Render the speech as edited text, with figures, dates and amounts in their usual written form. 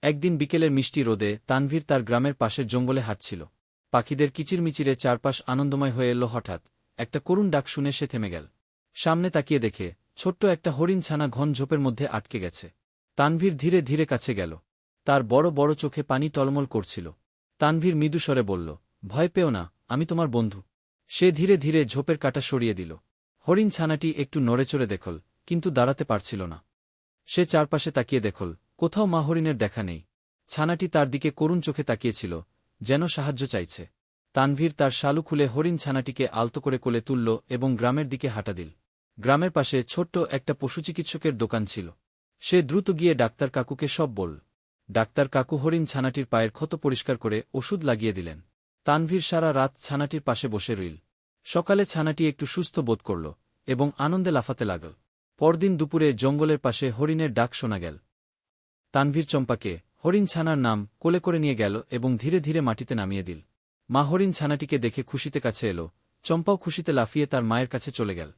একদিন বিকেলের মিষ্টি রোদে তানভীর তার গ্রামের পাশের জঙ্গলে হাঁটছিল। পাখিদের কিচিরমিচিরে চারপাশ আনন্দময় হয়ে এল। হঠাৎ একটা করুণ ডাক শুনে সে থেমে গেল। সামনে তাকিয়ে দেখে ছোট্ট একটা হরিণ ছানা ঘন ঝোপের মধ্যে আটকে গেছে। তানভীর ধীরে ধীরে কাছে গেল। তার বড় বড় চোখে পানি টলমল করছিল। তানভীর মৃদুস্বরে বলল, ভয় পেও না, আমি তোমার বন্ধু। সে ধীরে ধীরে ঝোপের কাঁটা সরিয়ে দিল। হরিণ ছানাটি একটু নড়েচড়ে দেখল, কিন্তু দাঁড়াতে পারছিল না। সে চারপাশে তাকিয়ে দেখল, কোথাও মা হরিণের দেখা নেই। ছানাটি তার দিকে করুণ চোখে তাকিয়েছিল, যেন সাহায্য চাইছে। তানভীর তার শালু খুলে হরিণ ছানাটিকে আলতো করে কোলে তুলল এবং গ্রামের দিকে হাঁটা দিল। গ্রামের পাশে ছোট্ট একটা পশুচিকিৎসকের দোকান ছিল। সে দ্রুত গিয়ে ডাক্তার কাকুকে সব বলল। ডাক্তার কাকু হরিণ ছানাটির পায়ের ক্ষত পরিষ্কার করে ওষুধ লাগিয়ে দিলেন। তানভীর সারা রাত ছানাটির পাশে বসে রইল। সকালে ছানাটি একটু সুস্থ বোধ করল এবং আনন্দে লাফাতে লাগল। পরদিন দুপুরে জঙ্গলের পাশে হরিণের ডাক শোনা গেল। তানভীর চম্পাকে, হরিণ ছানার নাম, কোলে করে নিয়ে গেল এবং ধীরে ধীরে মাটিতে নামিয়ে দিল। মা হরিণ ছানাটিকে দেখে খুশিতে কাছে এল। চম্পাও খুশিতে লাফিয়ে তার মায়ের কাছে চলে গেল।